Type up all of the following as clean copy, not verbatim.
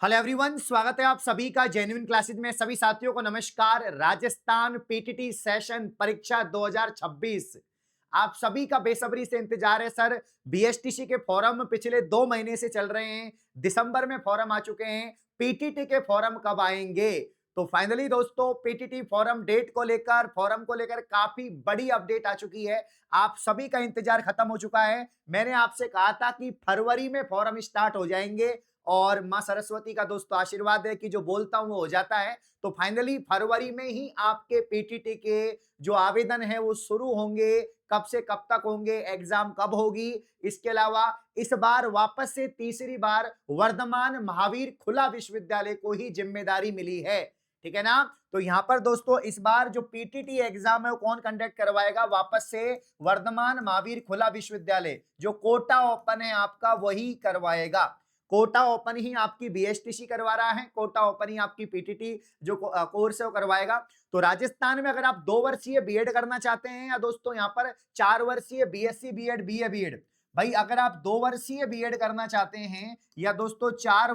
Hello everyone, स्वागत है आप सभी का जेन्युइन क्लासेस में। सभी साथियों को नमस्कार। राजस्थान पीटीटी सेशन परीक्षा 2026 आप सभी का बेसब्री से इंतजार है सर। बीएसटीसी के फॉर्म पिछले 2 महीने से चल रहे हैं। दिसंबर में फॉर्म आ चुके हैं। पीटीटी के फॉर्म कब आएंगे? तो फाइनली दोस्तों पीटीटी फॉर्म को लेकर काफी बड़ी अपडेट आ चुकी है। आप सभी का इंतजार खत्म हो चुका है। मैंने आपसे कहा था कि फरवरी में फॉर्म स्टार्ट हो जाएंगे और मां सरस्वती का दोस्तों आशीर्वाद है कि जो बोलता हूं वो हो जाता है। तो फाइनली फरवरी में ही आपके पीटीटी के जो आवेदन है वो शुरू होंगे। कब से कब तक होंगे, एग्जाम कब होगी, इसके अलावा इस बार वापस से तीसरी बार वर्धमान महावीर खुला विश्वविद्यालय को ही जिम्मेदारी मिली है। ठीक है ना? तो यहां पर दोस्तों इस बार जो पीटीटी एग्जाम है वो कौन कंडक्ट करवाएगा? वापस से वर्धमान महावीर खुला विश्वविद्यालय, जो कोटा ओपन है आपका, वही करवाएगा। कोटा ओपन ही आपकी बीएसटीसी करवा रहा है, कोटा ओपन ही आपकी पीटीटी जो कोर्स है वो करवाएगा। तो राजस्थान में अगर आप 2 वर्षीय बीएड करना चाहते हैं या दोस्तों यहाँ पर 4 वर्षीय बीएससी बीएड बीए बीएड, भाई अगर आप 2 वर्षीय बीएड करना चाहते हैं या दोस्तों 4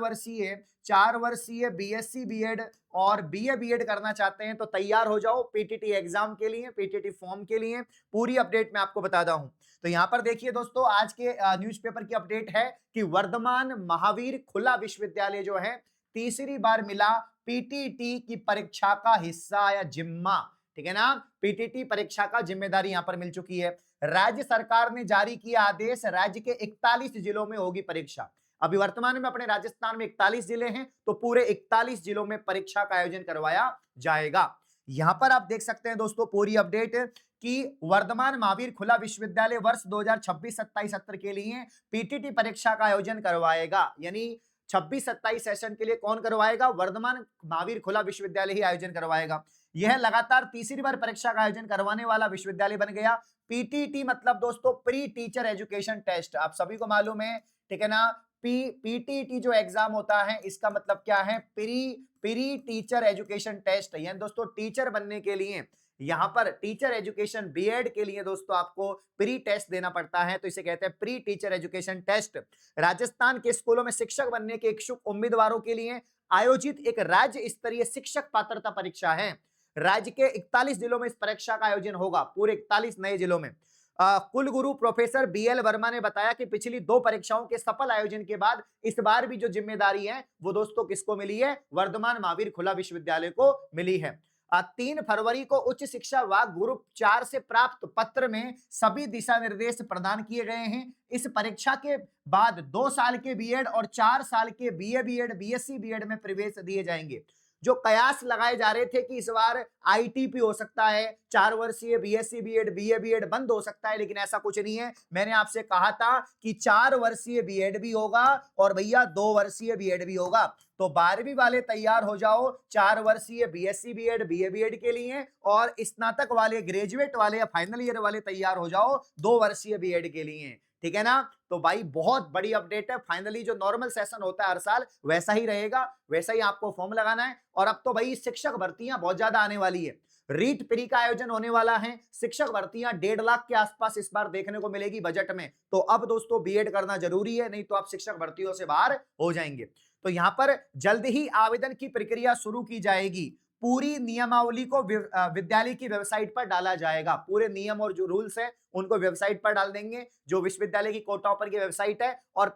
वर्षीय बीएससी बीएड और बीए बीएड करना चाहते हैं तो तैयार हो जाओ पीटीटी एग्जाम के लिए, पीटीटी फॉर्म के लिए। पूरी अपडेट मैं आपको बताता हूं। तो यहां पर देखिए दोस्तों, आज के न्यूज़पेपर की अपडेट है कि वर्धमान महावीर खुला विश्वविद्यालय जो है तीसरी बार मिला पीटीटी की परीक्षा का हिस्सा या जिम्मा। ठीक है ना? पीटीटी परीक्षा का जिम्मेदारी यहां पर मिल चुकी है। राज्य सरकार ने जारी किया आदेश, राज्य के 41 जिलों में होगी परीक्षा। अभी वर्तमान में अपने राजस्थान में 41 जिले हैं, तो पूरे 41 जिलों में परीक्षा का आयोजन करवाया जाएगा। यहां पर आप देख सकते हैं दोस्तों पूरी अपडेट कि वर्धमान महावीर खुला विश्वविद्यालय वर्ष 2026-27 सत्र के लिए पीटीटी परीक्षा का आयोजन करवाएगा। यानी 26-27 सेशन के लिए कौन करवाएगा? वर्धमान महावीर खुला विश्वविद्यालय ही आयोजन करवाएगा। यह लगातार तीसरी बार परीक्षा का आयोजन करवाने वाला विश्वविद्यालय बन गया। पीटीटी मतलब दोस्तों प्री टीचर एजुकेशन टेस्ट, आप सभी को मालूम है। ठीक है ना? पीटीटी जो एग्जाम होता है इसका मतलब क्या है? Pre teacher education test. यानी दोस्तों टीचर बनने के लिए, यहां पर टीचर एजुकेशन बीएड के लिए दोस्तों आपको प्री टेस्ट देना पड़ता है, तो इसे कहते हैं pre teacher education test. Rajasthan के स्कूलों में शिक्षक बनने के इच्छुक उम्मीदवारों के लिए आयोजित एक राज्य स्तरीय शिक्षक पात्रता परीक्षा है। राज्य के 41 जिलों में इस परीक्षा का आयोजन होगा, पूरे 41 नए जिलों में। कुलगुरु प्रोफेसर बीएल वर्मा ने बताया कि पिछली 2 परीक्षाओं के सफल आयोजन के बाद इस बार भी जो जिम्मेदारी है वो दोस्तों किसको मिली है? वर्धमान महावीर खुला विश्वविद्यालय को मिली है। 3 फरवरी को उच्च शिक्षा विभाग ग्रुप 4 से प्राप्त पत्र में सभी दिशा निर्देश प्रदान किए गए हैं। इस परीक्षा के बाद 2 साल के बीएड और 4 साल के बीए बीएड बीएससी बीएड में प्रवेश दिए जाएंगे। जो कयास लगाए जा रहे थे कि इस बार आईटीपी हो सकता है, 4 वर्षीय बीएससी बीएड बीए बीएड बंद हो सकता है, लेकिन ऐसा कुछ नहीं है। मैंने आपसे कहा था कि 4 वर्षीय बीएड भी होगा और भैया 2 वर्षीय बीएड भी होगा। तो 12वीं वाले तैयार हो जाओ 4 वर्षीय बीएससी बीएड बीए बीएड के लिए, और स्नातक वाले, ग्रेजुएट वाले या फाइनल ईयर वाले तैयार हो जाओ 2 वर्षीय बीएड के लिए। ठीक है ना? तो भाई बहुत बड़ी अपडेट है। फाइनली जो नॉर्मल सेशन होता है हर साल वैसा ही रहेगा, वैसा ही आपको फॉर्म लगाना है। और अब तो भाई शिक्षक भर्तियां बहुत ज्यादा आने वाली है। रीट प्री का आयोजन होने वाला है। शिक्षक भर्तियां 1.5 लाख के आसपास इस बार देखने को मिलेगी बजट में। तो अब दोस्तों बीएड करना जरूरी है, नहीं तो आप शिक्षक भर्तियों से बाहर हो जाएंगे। तो यहां पर जल्द ही आवेदन की प्रक्रिया शुरू की जाएगी। पूरी नियमावली को विद्यालय की वेबसाइट पर डाला जाएगा। पूरे नियम और जो रूल्स है उनको वेबसाइट पर डाल देंगे, जो विश्वविद्यालय की कोटा पर की वेबसाइट है। और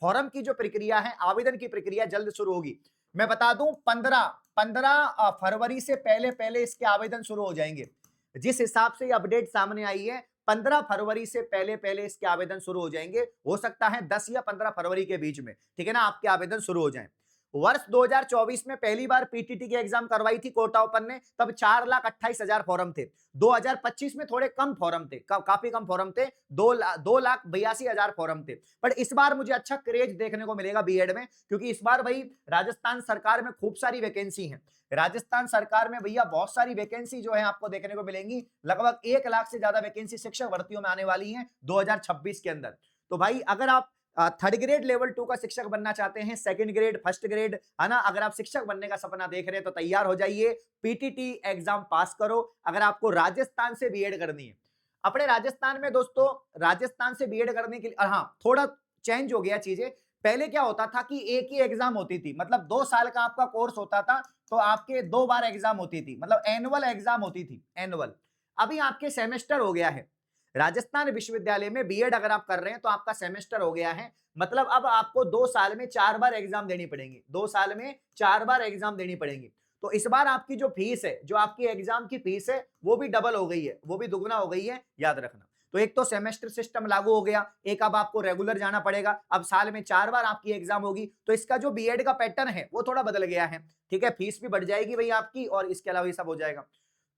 फॉर्म की जो प्रक्रिया है, आवेदन की प्रक्रिया जल्द शुरू होगी। मैं बता दूं 15 फरवरी से पहले पहले इसके आवेदन शुरू हो जाएंगे। जिस हिसाब से ये अपडेट सामने आई है, 15 फरवरी से पहले पहले इसके आवेदन शुरू हो जाएंगे। हो सकता है 10 या 15 फरवरी के बीच में, ठीक है ना, आपके आवेदन शुरू हो जाएं। वर्ष 2024 में पहली बार पीटीटी के एग्जाम करवाई थी कोटा ओपन ने, तब 4,28,000 फॉर्म थे। 2025 में थोड़े कम फॉर्म थे, काफी कम फॉर्म थे, 2,82,000 फॉर्म थे। पर इस बार मुझे अच्छा क्रेज देखने को मिलेगा बीएड में, क्योंकि इस बार भाई राजस्थान सरकार में खूब सारी वैकेंसी है। राजस्थान सरकार में भैया बहुत सारी वैकेंसी जो है आपको देखने को मिलेंगी। लगभग 1 लाख से ज्यादा वैकेंसी शिक्षक भर्तियों में आने वाली है 2026 के अंदर। तो भाई अगर आप 3rd ग्रेड लेवल 2 का शिक्षक बनना चाहते हैं, 2nd ग्रेड, 1st ग्रेड, है ना, अगर आप शिक्षक बनने का सपना देख रहे हैं तो तैयार हो जाइए, पीटीटी एग्जाम पास करो। अगर आपको राजस्थान से बीएड करनी है, अपने राजस्थान में दोस्तों, राजस्थान से बीएड करने के लिए, हाँ थोड़ा चेंज हो गया चीजें। पहले क्या होता था कि एक ही एग्जाम होती थी, मतलब 2 साल का आपका कोर्स होता था, तो आपके 2 बार एग्जाम होती थी, मतलब एनुअल एग्जाम होती थी, एनुअल। अभी आपके सेमेस्टर हो गया है। राजस्थान विश्वविद्यालय में बीएड अगर आप कर रहे हैं तो आपका सेमेस्टर हो गया है, मतलब अब आपको 2 साल में 4 बार एग्जाम देनी पड़ेगी, 2 साल में 4 बार एग्जाम देनी पड़ेगी। तो इस बार आपकी जो फीस है, जो आपकी एग्जाम की फीस है, वो भी डबल हो गई है, वो भी दुगना हो गई है, याद रखना। तो एक तो सेमेस्टर सिस्टम लागू हो गया, एक अब आपको रेगुलर जाना पड़ेगा, अब साल में 4 बार आपकी एग्जाम होगी, तो इसका जो बीएड का पैटर्न है वो थोड़ा बदल गया है, ठीक है। फीस भी बढ़ जाएगी भाई आपकी, और इसके अलावा ये सब हो जाएगा।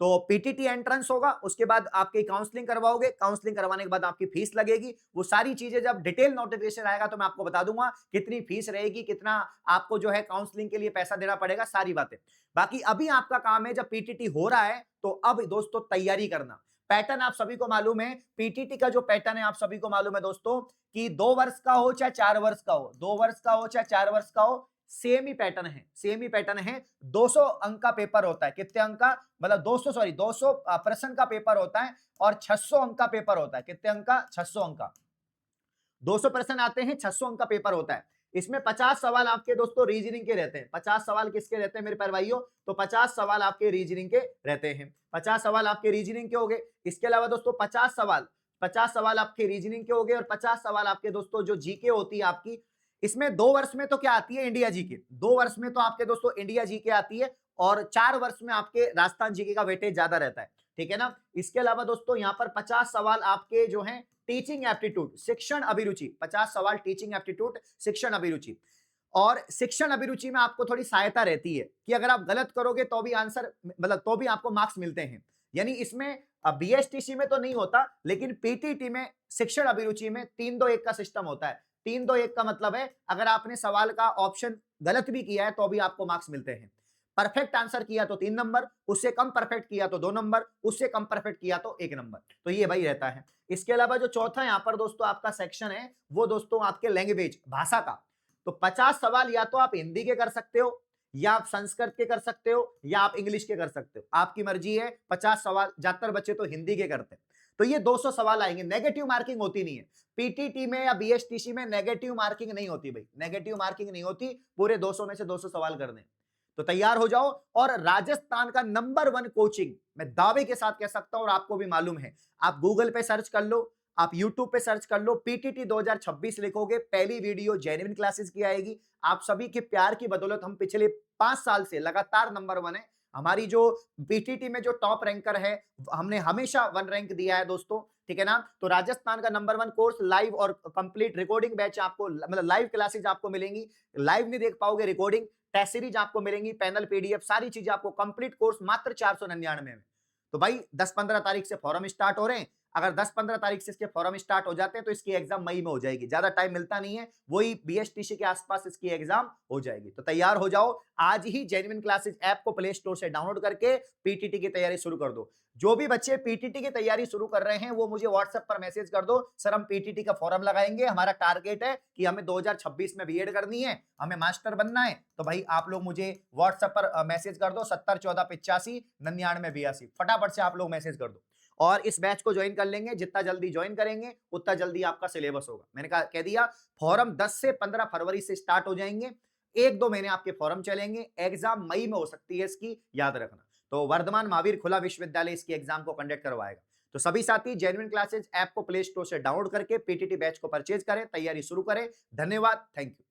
तो पीटीटी एंट्रेंस होगा, उसके बाद आपकी काउंसलिंग करवाओगे, काउंसलिंग करवाने के बाद आपकी फीस लगेगी। वो सारी चीजें जब डिटेल नोटिफिकेशन आएगा तो मैं आपको बता दूंगा कितनी फीस रहेगी, कितना आपको जो है काउंसलिंग के लिए पैसा देना पड़ेगा, सारी बातें। बाकी अभी आपका काम है, जब पीटीटी हो रहा है तो अब दोस्तों तैयारी करना। पैटर्न आप सभी को मालूम है, पीटीटी का जो पैटर्न है आप सभी को मालूम है दोस्तों, कि 2 वर्ष का हो चाहे 4 वर्ष का हो, 2 वर्ष का हो चाहे 4 वर्ष का हो, सेम ही पैटर्न है, सेम ही पैटर्न है। 200 अंक का पेपर होता है, कितने अंक का, मतलब 200 प्रश्न का पेपर होता है, और 600 अंक का पेपर होता है, कितने अंक का, 600 अंक का। 200 प्रश्न आते हैं, 600 अंक का पेपर होता है। इसमें 50 सवाल आपके दोस्तों रीजनिंग के रहते हैं। 50 सवाल किसके रहते हैं मेरे प्यारे भाइयों, तो 50 सवाल आपके रीजनिंग के रहते हैं। 50 सवाल आपके रीजनिंग के हो गए। इसके अलावा दोस्तों 50 सवाल आपके रीजनिंग के हो गए, और 50 सवाल आपके दोस्तों जो जीके होती है आपकी, इसमें 2 वर्ष में तो क्या आती है, इंडिया जीके। 2 वर्ष में तो आपके दोस्तों इंडिया जीके आती है, और 4 वर्ष में आपके राजस्थान जीके का वेटेज ज्यादा रहता है, ठीक है ना। इसके अलावा दोस्तों यहाँ पर 50 सवाल आपके जो हैं टीचिंग एप्टीट्यूड, शिक्षण अभिरुचि, 50 सवाल टीचिंग एप्टीट्यूड, शिक्षण अभिरुचि। और शिक्षण अभिरुचि में आपको थोड़ी सहायता रहती है कि अगर आप गलत करोगे तो भी आंसर, मतलब तो भी आपको मार्क्स मिलते हैं। यानी इसमें बीएसटीसी में तो नहीं होता, लेकिन पीटीटी में शिक्षण अभिरुचि में 3-2-1 का सिस्टम होता है। 3-2-1 का मतलब है अगर आपने सवाल का ऑप्शन गलत भी किया है तो भी आपको मार्क्स मिलते हैं। परफेक्ट आंसर किया तो 3 नंबर, उससे कम परफेक्ट किया तो 2 नंबर, उससे कम परफेक्ट किया तो 1 नंबर। तो ये भाई रहता है। इसके अलावा जो चौथा यहाँ पर दोस्तों आपका सेक्शन है, वो दोस्तों आपके लैंग्वेज, भाषा का। तो 50 सवाल या तो आप हिंदी के कर सकते हो, या आप संस्कृत के कर सकते हो, या आप इंग्लिश के कर सकते हो, आपकी मर्जी है। 50 सवाल, ज्यादातर बच्चे तो हिंदी के करते हैं। तो ये 200 सवाल आएंगे। नेगेटिव मार्किंग होती नहीं है पीटीटी में या बीएसटीसी में, नेगेटिव मार्किंग नहीं होती भाई, नेगेटिव मार्किंग नहीं होती। पूरे 200 में से 200 सवाल करने। तो तैयार हो जाओ। और राजस्थान का नंबर 1 कोचिंग मैं दावे के साथ कह सकता हूं, और आपको भी मालूम है, आप गूगल पे सर्च कर लो, आप यूट्यूब पे सर्च कर लो, पीटीटी 2026 लिखोगे, पहली वीडियो जेन्युइन क्लासेस की आएगी। आप सभी के प्यार की बदौलत हम पिछले 5 साल से लगातार नंबर 1 है। हमारी जो पीटीटी में जो टॉप रैंकर है, हमने हमेशा 1 रैंक दिया है दोस्तों, ठीक है ना। तो राजस्थान का नंबर 1 कोर्स लाइव और कंप्लीट रिकॉर्डिंग बैच आपको, मतलब लाइव क्लासेज आपको मिलेंगी। लाइव नहीं देख पाओगे, रिकॉर्डिंग, टेस्ट सीरीज आपको मिलेंगी, पैनल पीडीएफ, सारी चीजें आपको, कंप्लीट कोर्स मात्र 499 में। तो भाई 10-15 तारीख से फॉर्म स्टार्ट हो रहे हैं। अगर 10-15 तारीख से इसके फॉर्म स्टार्ट हो जाते हैं तो इसकी एग्जाम मई में हो जाएगी, ज्यादा टाइम मिलता नहीं है, वही बीएसटीसी के आसपास इसकी एग्जाम हो जाएगी। तो तैयार हो जाओ, आज ही जेन्युइन क्लासेस ऐप को प्ले स्टोर से डाउनलोड करके पीटीटी की तैयारी शुरू कर दो। जो भी बच्चे पीटीटी की तैयारी शुरू कर रहे हैं वो मुझे व्हाट्सएप पर मैसेज कर दो, सर हम पीटीटी का फॉर्म लगाएंगे, हमारा टारगेट है कि हमें 2026 में बीएड करनी है, हमें मास्टर बनना है। तो भाई आप लोग मुझे व्हाट्सएप पर मैसेज कर दो, 7014859982, फटाफट से आप लोग मैसेज कर दो, और इस बैच को ज्वाइन कर लेंगे। जितना जल्दी ज्वाइन करेंगे उतना जल्दी आपका सिलेबस होगा। मैंने कह दिया, फॉर्म 10 से 15 फरवरी से स्टार्ट हो जाएंगे, 1-2 महीने आपके फॉर्म चलेंगे, एग्जाम मई में हो सकती है इसकी, याद रखना। तो वर्धमान महावीर खुला विश्वविद्यालय इसकी एग्जाम को कंडक्ट करवाएगा। तो सभी साथी जेन्युइन क्लासेज ऐप को प्ले स्टोर से डाउनलोड करके पीटीटी बैच को परचेज करें, तैयारी शुरू करें। धन्यवाद, थैंक यू।